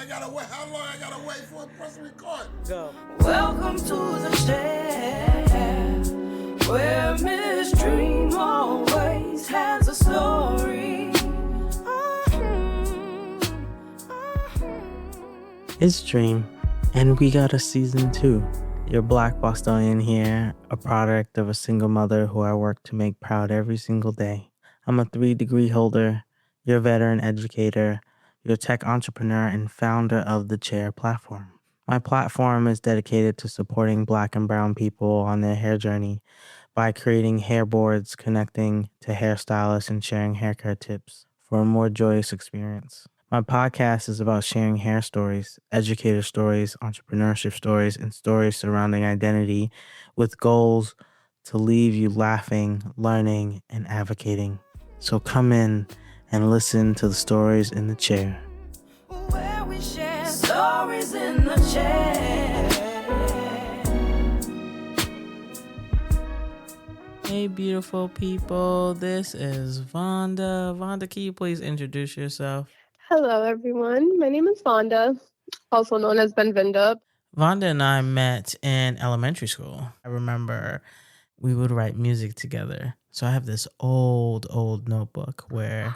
I gotta wait? How long I gotta wait for a press record? Go. Welcome to the shed, where Miss Dream always has a story. It's Dream, and we got a season 2. Your Black Bostonian here, a product of a single mother who I work to make proud every single day. I'm a 3-degree holder, your veteran educator, your tech entrepreneur, and founder of the Chair platform. My platform is dedicated to supporting Black and Brown people on their hair journey by creating hair boards, connecting to hairstylists, and sharing haircare tips for a more joyous experience. My podcast is about sharing hair stories, educator stories, entrepreneurship stories, and stories surrounding identity with goals to leave you laughing, learning, and advocating. So come in and listen to the stories in the chair. Where we share stories in the chair. Hey, beautiful people. This is Vanda. Vanda, can you please introduce yourself? Hello, everyone. My name is Vanda, also known as Vanda. Vanda and I met in elementary school. I remember we would write music together. So I have this old notebook where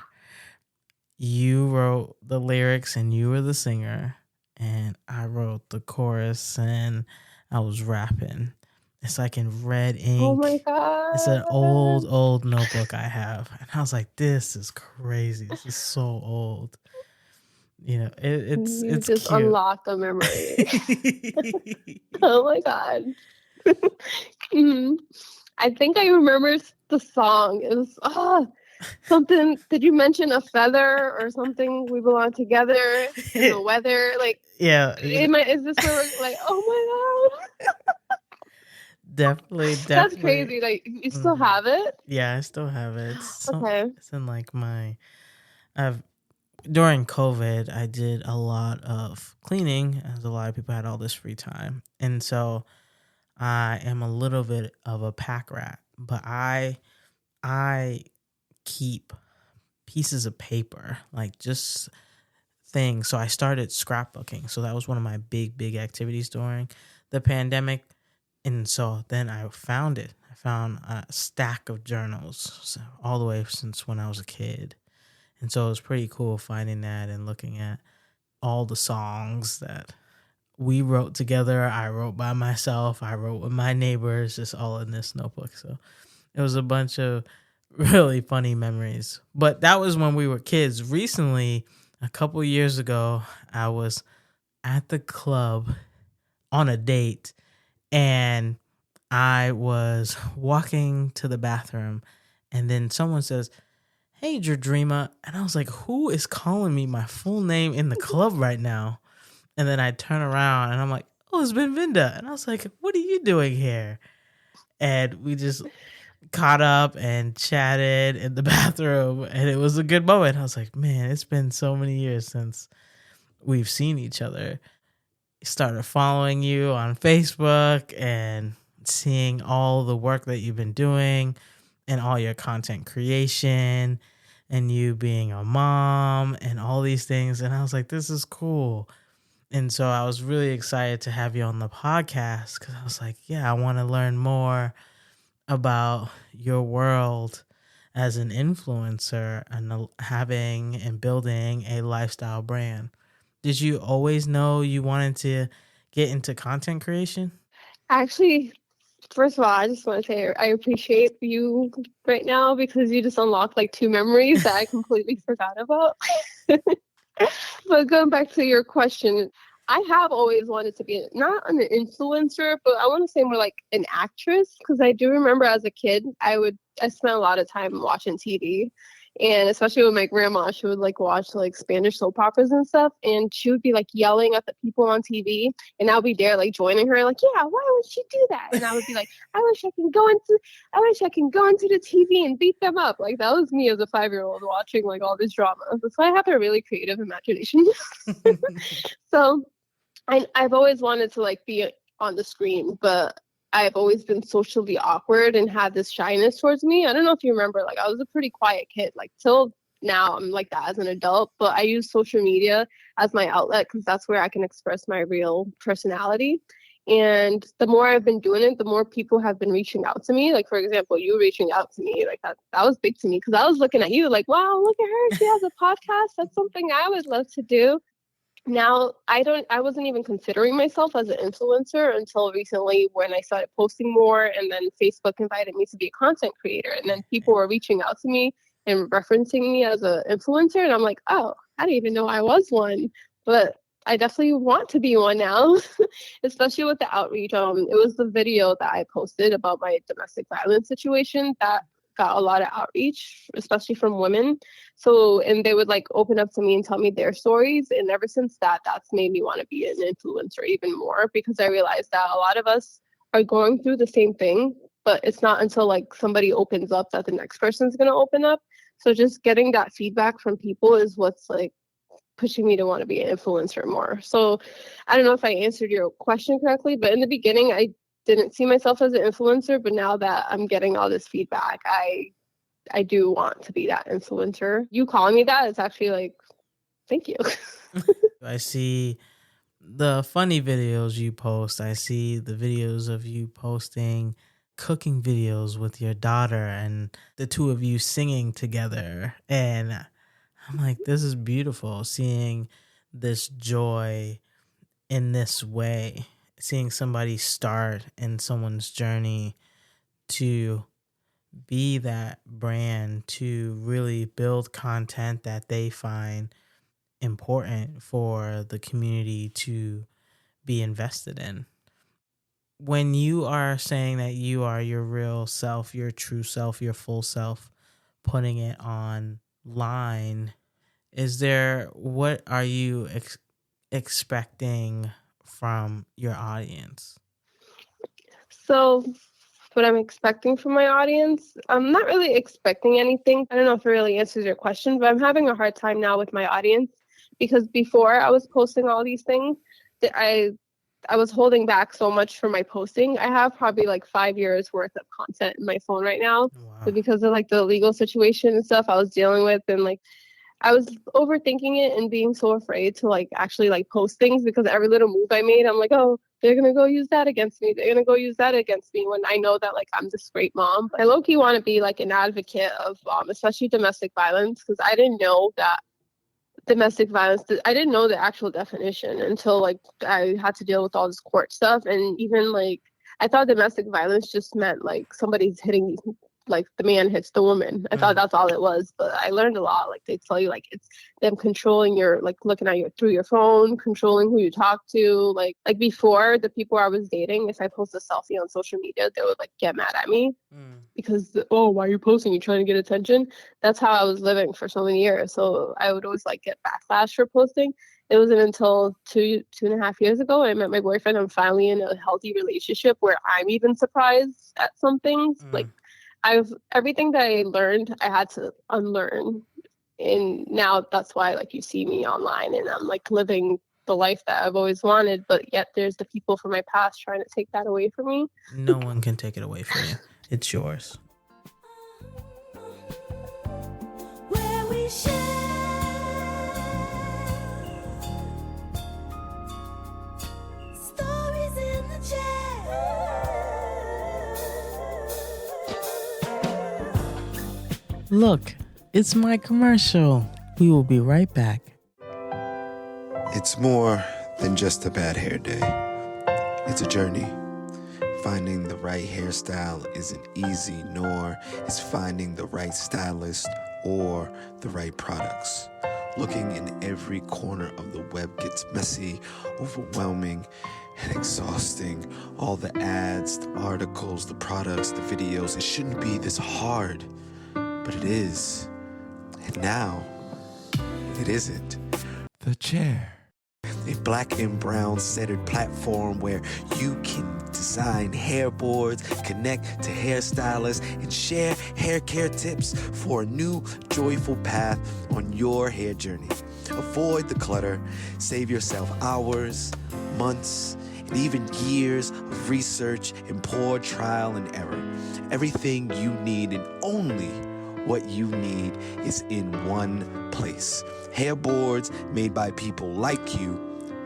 you wrote the lyrics and you were the singer, and I wrote the chorus and I was rapping. It's like in red ink. Oh my God. It's an old notebook I have. And I was like, this is crazy. This is so old. You know, it's just cute. unlocked a memory. Oh my God. I think I remember the song. It was something. Did you mention a feather or something? We belong together in the weather. Like, yeah. Is this where we're like? Oh my God. Definitely. That's crazy. Like, you still have it? Yeah, I still have it. Okay. It's in like during COVID, I did a lot of cleaning, as a lot of people had all this free time. And so I am a little bit of a pack rat, but I keep pieces of paper, like just things. So I started scrapbooking. So that was one of my big activities during the pandemic. And so then I found it. I found a stack of journals, all the way since when I was a kid. And so it was pretty cool finding that and looking at all the songs that we wrote together. I wrote by myself. I wrote with my neighbors, just all in this notebook. So it was a bunch of really funny memories. But that was when we were kids. Recently, a couple years ago, I was at the club on a date, and I was walking to the bathroom, and then someone says, "Hey, Dreamer," and I was like, "Who is calling me my full name in the club right now?" And then I turn around and I'm like, "Oh, it's been Vinda." And I was like, "What are you doing here?" And we just caught up and chatted in the bathroom, and it was a good moment. I was like, man, it's been so many years since we've seen each other. Started following you on Facebook and seeing all the work that you've been doing and all your content creation and you being a mom and all these things. And I was like, this is cool. And so I was really excited to have you on the podcast because I was like, yeah, I want to learn more about your world as an influencer and having and building a lifestyle brand. Did you always know you wanted to get into content creation? Actually, first of all, I just want to say I appreciate you right now because you just unlocked like 2 memories that I completely forgot about. But going back to your question, I have always wanted to be not an influencer, but I want to say more like an actress, because I do remember as a kid, I spent a lot of time watching TV. And especially with my grandma, she would like watch like Spanish soap operas and stuff. And she would be like yelling at the people on TV. And I'll be there like joining her, like, yeah, why would she do that? And I would be like, I wish I can go into the TV and beat them up. Like that was me as a 5-year-old watching like all this drama. That's why I have a really creative imagination. So I've always wanted to like be on the screen, but I've always been socially awkward and had this shyness towards me. I don't know if you remember, like I was a pretty quiet kid, like till now I'm like that as an adult, but I use social media as my outlet because that's where I can express my real personality. And the more I've been doing it, the more people have been reaching out to me. Like, for example, you reaching out to me, like that was big to me because I was looking at you like, wow, look at her. She has a podcast. That's something I would love to do. Now, I wasn't even considering myself as an influencer until recently when I started posting more, and then Facebook invited me to be a content creator. And then people were reaching out to me and referencing me as an influencer. And I'm like, oh, I didn't even know I was one. But I definitely want to be one now, especially with the outreach. It was the video that I posted about my domestic violence situation that got a lot of outreach, especially from women. So, and they would like open up to me and tell me their stories. And ever since that, that's made me want to be an influencer even more, because I realized that a lot of us are going through the same thing, but it's not until like somebody opens up that the next person's going to open up. So just getting that feedback from people is what's like pushing me to want to be an influencer more. So I don't know if I answered your question correctly, but in the beginning, I didn't see myself as an influencer, but now that I'm getting all this feedback, I do want to be that influencer. You calling me that is actually like, thank you. I see the funny videos you post. I see the videos of you posting cooking videos with your daughter and the two of you singing together. And I'm like, this is beautiful, seeing this joy in this way, seeing somebody start in someone's journey to be that brand, to really build content that they find important for the community to be invested in. When you are saying that you are your real self, your true self, your full self, putting it online, what are you expecting from your audience? So what I'm expecting from my audience, I'm not really expecting anything. I don't know if it really answers your question, but I'm having a hard time now with my audience, because before I was posting all these things, that I was holding back so much for my posting. I have probably like 5 years worth of content in my phone right now. Wow. But because of like the legal situation and stuff I was dealing with, and like I was overthinking it and being so afraid to like actually like post things, because every little move I made, I'm like, oh, they're going to go use that against me. They're going to go use that against me, when I know that like I'm this great mom. I low-key want to be like an advocate of especially domestic violence, because I didn't know that domestic violence, I didn't know the actual definition until like I had to deal with all this court stuff. And even like I thought domestic violence just meant like somebody's hitting, like the man hits the woman. I thought that's all it was, but I learned a lot. Like they tell you like it's them controlling your, like looking at you through your phone, controlling who you talk to. Like before, the people I was dating, if I post a selfie on social media, they would like get mad at me because, oh, why are you posting? You trying to get attention? That's how I was living for so many years. So I would always like get backlash for posting. It wasn't until 2.5 years ago I met my boyfriend. I'm finally in a healthy relationship where I'm even surprised at some things. Like everything that I learned, I had to unlearn. And now that's why like you see me online and I'm like living the life that I've always wanted, but yet there's the people from my past trying to take that away from me. No one can take it away from you. It's yours. Where we share stories in the chair. Look, it's my commercial. We will be right back. It's more than just a bad hair day. It's a journey. Finding the right hairstyle isn't easy, nor is finding the right stylist or the right products. Looking in every corner of the web gets messy, overwhelming, and exhausting. All the ads, the articles, the products, the videos, it shouldn't be this hard, but it is. And now, it isn't. The Chair. A black and brown centered platform where you can design hair boards, connect to hairstylists, and share hair care tips for a new joyful path on your hair journey. Avoid the clutter, save yourself hours, months, and even years of research and poor trial and error. Everything you need in only What you need is in one place. Hair boards made by people like you,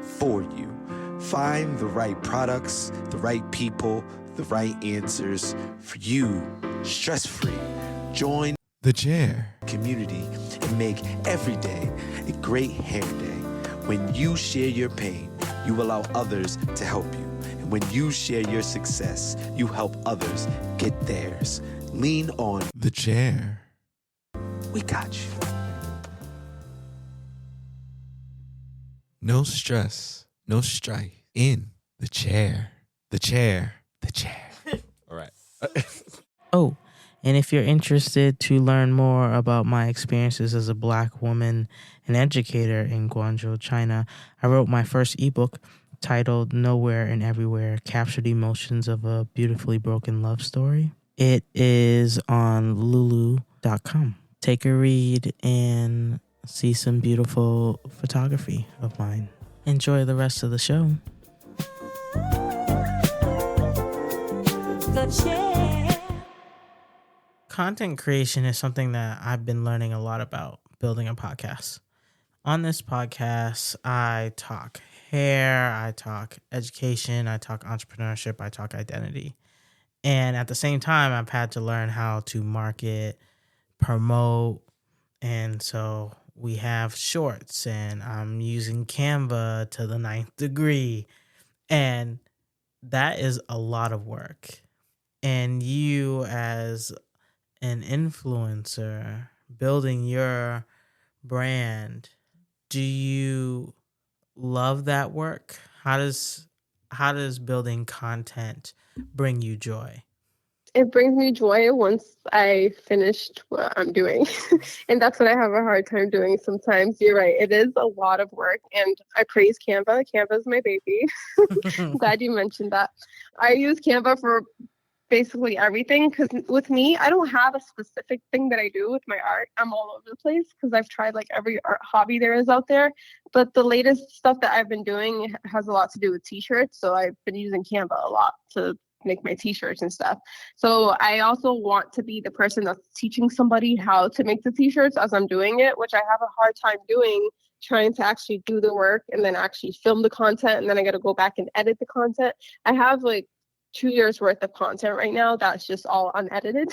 for you. Find the right products, the right people, the right answers for you, stress-free. Join the chair community and make every day a great hair day. When you share your pain, you allow others to help you. And when you share your success, you help others get theirs. Lean on the chair. We got you. No stress, no strife. In the chair. The chair. The chair. All right. Oh, and if you're interested to learn more about my experiences as a Black woman and educator in Guangzhou, China, I wrote my first ebook titled Nowhere and Everywhere, Captured Emotions of a Beautifully Broken Love Story. It is on lulu.com. Take a read and see some beautiful photography of mine. Enjoy the rest of the show. Content creation is something that I've been learning a lot about building a podcast. On this podcast, I talk hair, I talk education, I talk entrepreneurship, I talk identity. And at the same time, I've had to learn how to market, promote, and so we have shorts, and I'm using Canva to the 9th degree. And that is a lot of work. And you, as an influencer, building your brand, do you love that work? How does building content bring you joy? It brings me joy once I finished what I'm doing. And that's what I have a hard time doing sometimes. You're right. It is a lot of work. And I praise Canva. Canva is my baby. I'm glad you mentioned that. I use Canva for basically everything, because with me, I don't have a specific thing that I do with my art. I'm all over the place because I've tried like every art hobby there is out there. But the latest stuff that I've been doing has a lot to do with t-shirts. So I've been using Canva a lot to make my t-shirts and stuff. So I also want to be the person that's teaching somebody how to make the t-shirts as I'm doing it, which I have a hard time doing, trying to actually do the work and then actually film the content, and then I got to go back and edit the content. I have like 2 years worth of content right now that's just all unedited.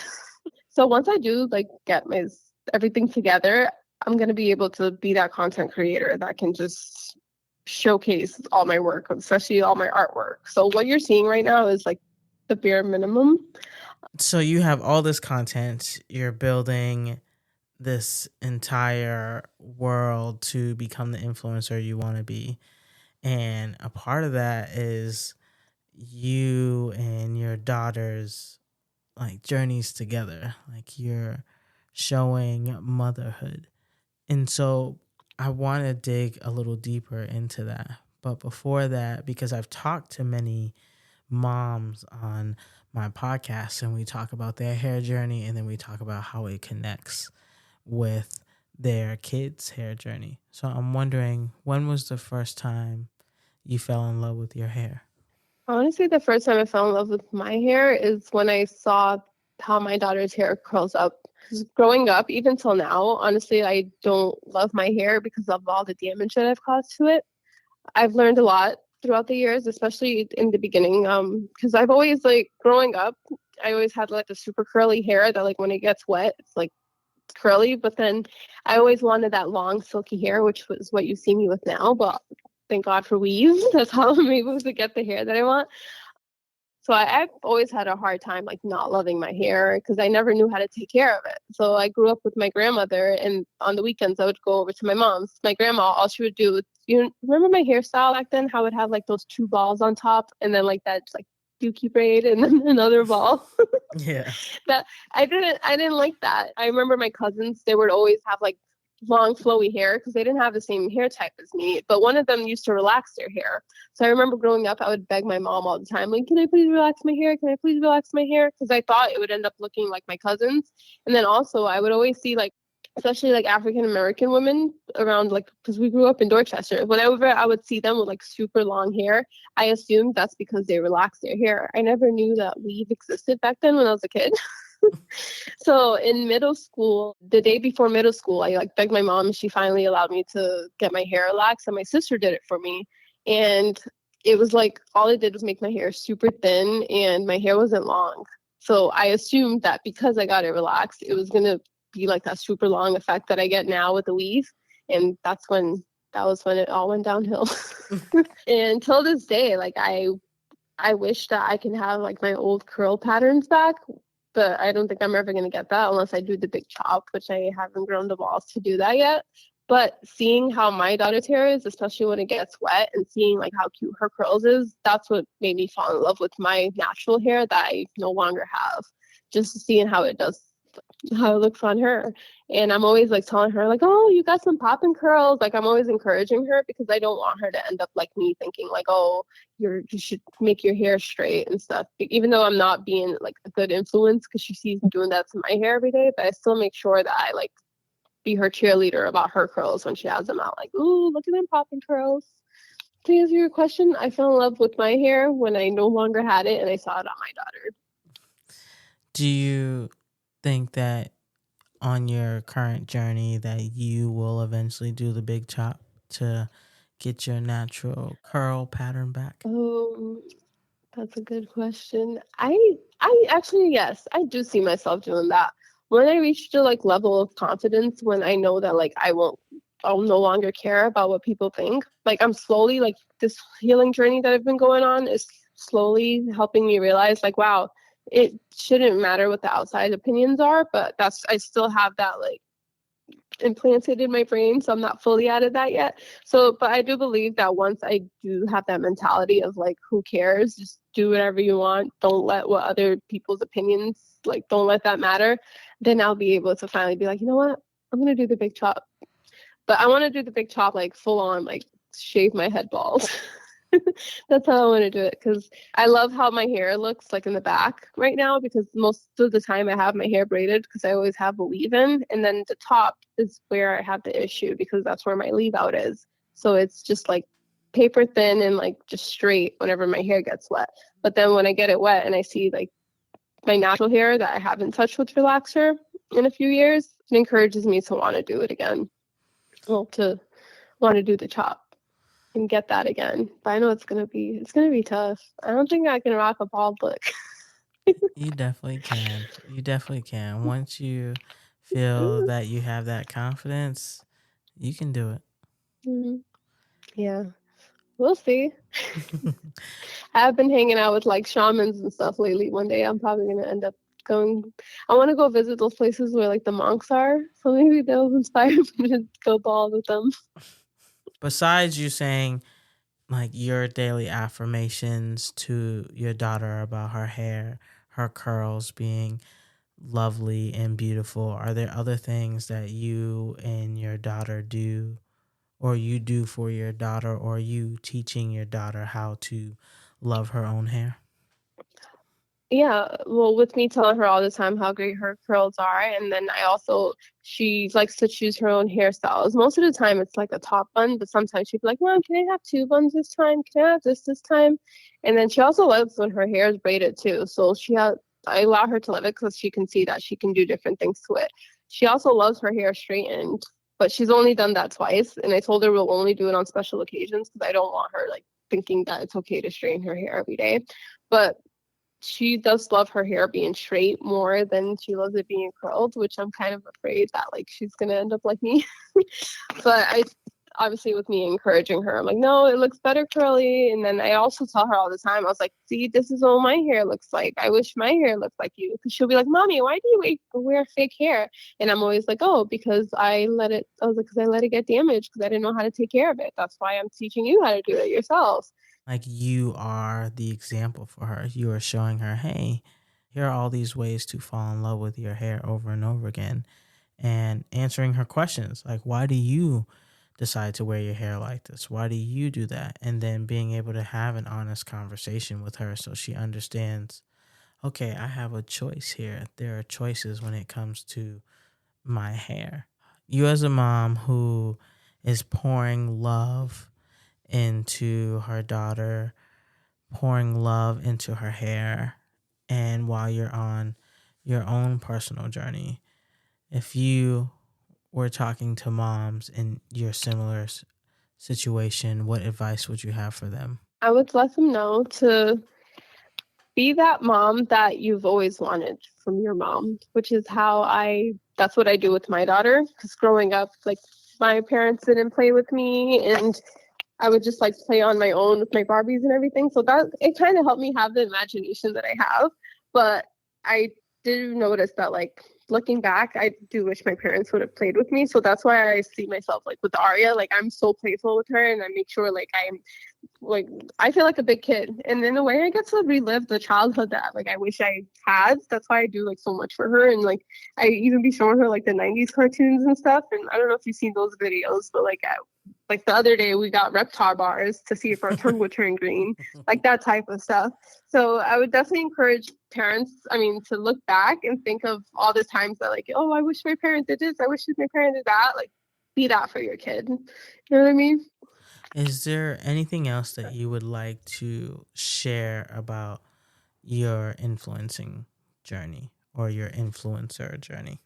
So once I do like get my everything together, I'm going to be able to be that content creator that can just showcase all my work, especially all my artwork. So what you're seeing right now is like the bare minimum. So you have all this content, you're building this entire world to become the influencer you want to be. And a part of that is you and your daughter's like journeys together, like you're showing motherhood. And so I want to dig a little deeper into that. But before that, because I've talked to many moms on my podcast, and we talk about their hair journey, and then we talk about how it connects with their kids' hair journey. So I'm wondering, when was the first time you fell in love with your hair? Honestly, the first time I fell in love with my hair is when I saw how my daughter's hair curls up. 'Cause growing up, even till now, honestly, I don't love my hair because of all the damage that I've caused to it. I've learned a lot throughout the years, especially in the beginning, because I've always, like, growing up, I always had, like, the super curly hair that, like, when it gets wet, it's, like, curly. But then I always wanted that long, silky hair, which was what you see me with now. But thank God for weaves. That's how I'm able to get the hair that I want. So I've always had a hard time like not loving my hair because I never knew how to take care of it. So I grew up with my grandmother, and on the weekends I would go over to my mom's. My grandma, all she would do, you remember my hairstyle back then? How it had like those 2 balls on top, and then like that like dookie braid, and then another ball. Yeah. That I didn't like that. I remember my cousins, they would always have like long flowy hair because they didn't have the same hair type as me, but one of them used to relax their hair. So I remember growing up, I would beg my mom all the time, like, can I please relax my hair? Can I please relax my hair? Because I thought it would end up looking like my cousins. And then also I would always see like, especially like African American women around, like, because we grew up in Dorchester, whenever I would see them with like super long hair, I assumed that's because they relaxed their hair. I never knew that weave existed back then when I was a kid. So in middle school, the day before middle school, I like begged my mom and she finally allowed me to get my hair relaxed, and my sister did it for me. And it was like all it did was make my hair super thin and my hair wasn't long. So I assumed that because I got it relaxed, it was gonna be like that super long effect that I get now with the weave. And that was when it all went downhill. And till this day, like I wish that I can have like my old curl patterns back, but I don't think I'm ever going to get that unless I do the big chop, which I haven't grown the balls to do that yet. But seeing how my daughter's hair is, especially when it gets wet, and seeing like how cute her curls is, that's what made me fall in love with my natural hair that I no longer have. Just seeing how it does, how it looks on her. And I'm always like telling her like, oh, you got some popping curls. Like I'm always encouraging her because I don't want her to end up like me thinking like, oh, you should make your hair straight and stuff. Even though I'm not being like a good influence because she sees me doing that to my hair every day, but I still make sure that I like be her cheerleader about her curls when she has them out. Like, ooh, look at them popping curls. To answer your question, I fell in love with my hair when I no longer had it and I saw it on my daughter. Do you think that on your current journey that you will eventually do the big chop to get your natural curl pattern back? That's a good question. I actually, yes, I do see myself doing that. When I reach the like level of confidence, when I know that like I'll no longer care about what people think. Like I'm slowly like this healing journey that I've been going on is slowly helping me realize like, wow, it shouldn't matter what the outside opinions are, but I still have that like implanted in my brain, so I'm not fully out of that yet. So but I do believe that once I do have that mentality of like who cares, just do whatever you want, don't let what other people's opinions, like don't let that matter, then I'll be able to finally be like, you know what, I'm gonna do the big chop. But I want to do the big chop like full on, like shave my head bald. That's how I want to do it because I love how my hair looks like in the back right now because most of the time I have my hair braided because I always have a weave in, and then the top is where I have the issue because that's where my leave out is. So it's just like paper thin and like just straight whenever my hair gets wet. But then when I get it wet and I see like my natural hair that I haven't touched with relaxer in a few years, it encourages me to want to do it again. Well, to want to do the chop and get that again. But I know it's gonna be tough. I don't think I can rock a bald look. You definitely can. You definitely can. Once you feel that you have that confidence, you can do it. Mm-hmm. Yeah, we'll see. I've been hanging out with like shamans and stuff lately. One day I'm probably gonna end up going. I want to go visit those places where like the monks are. So maybe they'll inspire me to go bald with them. Besides you saying like your daily affirmations to your daughter about her hair, her curls being lovely and beautiful, are there other things that you and your daughter do or you do for your daughter, or you teaching your daughter how to love her own hair? Yeah, well, with me telling her all the time how great her curls are, and then she likes to choose her own hairstyles. Most of the time, it's like a top bun, but sometimes she'd be like, "Mom, can I have two buns this time? Can I have this time?" And then she also loves when her hair is braided too. So I allow her to love it because she can see that she can do different things to it. She also loves her hair straightened, but she's only done that twice, and I told her we'll only do it on special occasions because I don't want her like thinking that it's okay to straighten her hair every day. But she does love her hair being straight more than she loves it being curled, which I'm kind of afraid that like she's gonna end up like me. But I obviously with me encouraging her, I'm like, no, it looks better curly. And then I also tell her all the time, I was like, see, this is what my hair looks like. I wish my hair looked like you. Because she'll be like, Mommy, why do you wear fake hair? And I'm always like, oh, because I let it get damaged because I didn't know how to take care of it. That's why I'm teaching you how to do it yourself. Like you are the example for her. You are showing her, hey, here are all these ways to fall in love with your hair over and over again, and answering her questions like, why do you decide to wear your hair like this? Why do you do that? And then being able to have an honest conversation with her so she understands, okay, I have a choice here. There are choices when it comes to my hair. You as a mom who is pouring love into her daughter, pouring love into her hair, and while you're on your own personal journey, if you were talking to moms in your similar situation, what advice would you have for them? I would let them know to be that mom that you've always wanted from your mom, which is that's what I do with my daughter. Because growing up, like, my parents didn't play with me, and I would just like play on my own with my Barbies and everything. So that it kind of helped me have the imagination that I have. But I did notice that, like, looking back, I do wish my parents would have played with me. So that's why I see myself like with Arya, like I'm so playful with her, and I make sure like I'm like I feel like a big kid, and in a way I get to relive the childhood that like I wish I had. That's why I do like so much for her, and like I even be showing her like the 90s cartoons and stuff. And I don't know if you've seen those videos, but like the other day we got Reptar bars to see if our tongue would turn green, like that type of stuff. So I would definitely encourage parents, to look back and think of all the times that like, oh, I wish my parent did this, I wish my parent did that. Like, be that for your kid. You know what I mean? Is there anything else that you would like to share about your influencing journey or your influencer journey?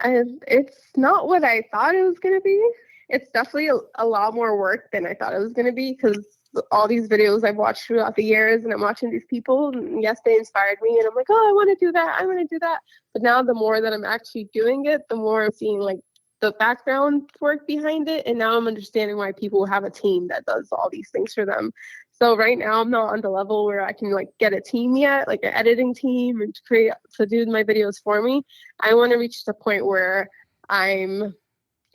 And it's not what I thought it was going to be. It's definitely a lot more work than I thought it was going to be, because all these videos I've watched throughout the years, and I'm watching these people, and yes, they inspired me, and I'm like, oh, I want to do that. I want to do that. But now the more that I'm actually doing it, the more I'm seeing like the background work behind it. And now I'm understanding why people have a team that does all these things for them. So right now I'm not on the level where I can like get a team yet, like an editing team, and to do my videos for me. I want to reach the point where I'm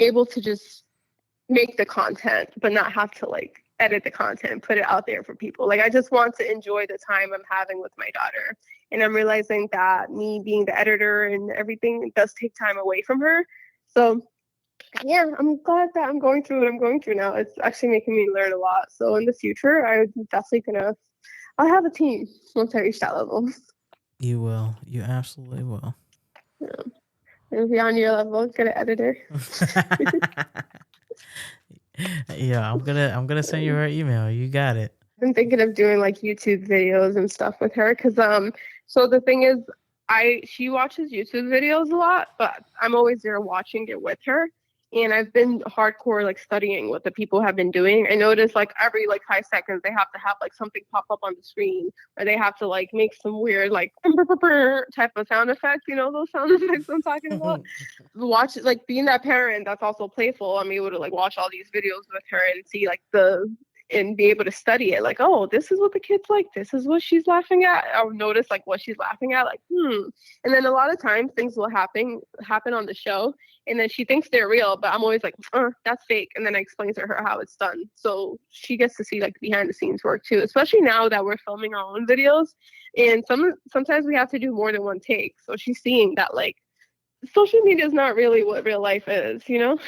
able to just make the content, but not have to like edit the content and put it out there for people. Like, I just want to enjoy the time I'm having with my daughter. And I'm realizing that me being the editor and everything does take time away from her. So yeah, I'm glad that I'm going through what I'm going through now. It's actually making me learn a lot. So in the future, I'll have a team once I reach that level. You will. You absolutely will. Yeah. And be on your level, get an editor. Yeah, I'm gonna send you her email. You got it. I've been thinking of doing like YouTube videos and stuff with her, because so the thing is, she watches YouTube videos a lot, but I'm always there watching it with her. And I've been hardcore like studying what the people have been doing. I notice like every like 5 seconds they have to have like something pop up on the screen, or they have to like make some weird like type of sound effects. You know those sound effects I'm talking about? Watch like being that parent that's also playful, I'm able to like watch all these videos with her and see like and be able to study it, like, oh, this is what the kid's like, this is what she's laughing at. I'll notice like what she's laughing at, like, and then a lot of times things will happen on the show, and then she thinks they're real, but I'm always like, that's fake. And then I explain to her how it's done, so she gets to see like behind the scenes work too, especially now that we're filming our own videos, and sometimes we have to do more than one take. So she's seeing that like social media is not really what real life is, you know?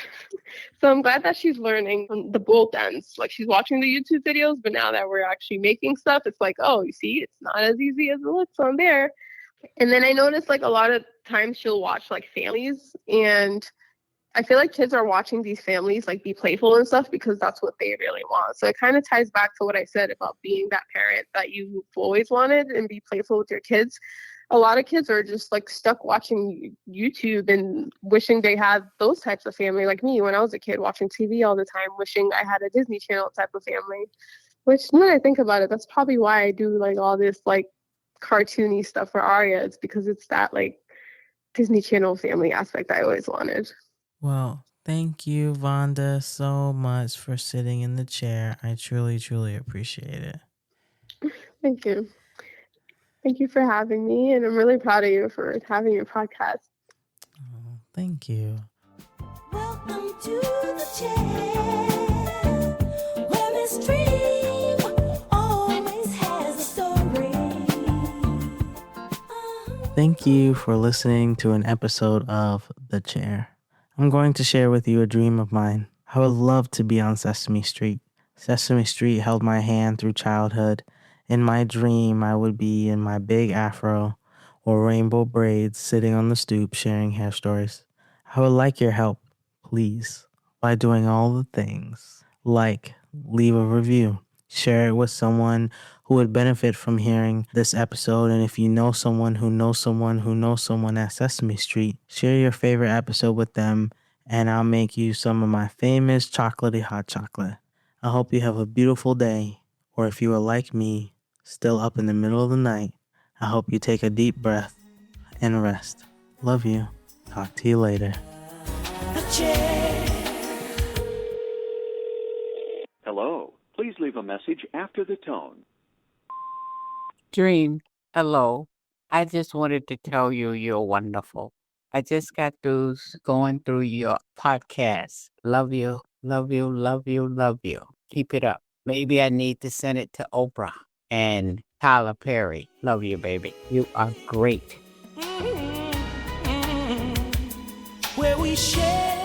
So I'm glad that she's learning from the both ends. Like, she's watching the YouTube videos, but now that we're actually making stuff, it's like, oh, you see, it's not as easy as it looks on there. And then I noticed like a lot of times she'll watch like families, and I feel like kids are watching these families like be playful and stuff because that's what they really want. So it kind of ties back to what I said about being that parent that you've always wanted and be playful with your kids. A lot of kids are just like stuck watching YouTube and wishing they had those types of family, like me when I was a kid, watching TV all the time, wishing I had a Disney Channel type of family. Which, when I think about it, that's probably why I do like all this like cartoony stuff for Arya. It's because it's that like Disney Channel family aspect I always wanted. Well, thank you, Vanda, so much for sitting in the chair. I truly, truly appreciate it. Thank you. Thank you for having me, and I'm really proud of you for having your podcast. Oh, thank you. Welcome to the chair, where Miss Dream always has a story. Thank you for listening to an episode of The Chair. I'm going to share with you a dream of mine. I would love to be on Sesame Street. Sesame Street held my hand through childhood. In my dream, I would be in my big afro or rainbow braids sitting on the stoop sharing hair stories. I would like your help, please, by doing all the things like leave a review, Share it with someone who would benefit from hearing this episode. And if you know someone who knows someone who knows someone at Sesame Street, share your favorite episode with them, and I'll make you some of my famous chocolatey hot chocolate. I hope you have a beautiful day, or if you are like me, still up in the middle of the night, I hope you take a deep breath and rest. Love you. Talk to you later. Hello. Please leave a message after the tone. Dream, hello. I just wanted to tell you you're wonderful. I just got through going through your podcast. Love you, love you, love you, love you. Keep it up. Maybe I need to send it to Oprah and Tyler Perry. Love you, baby. You are great. Where we share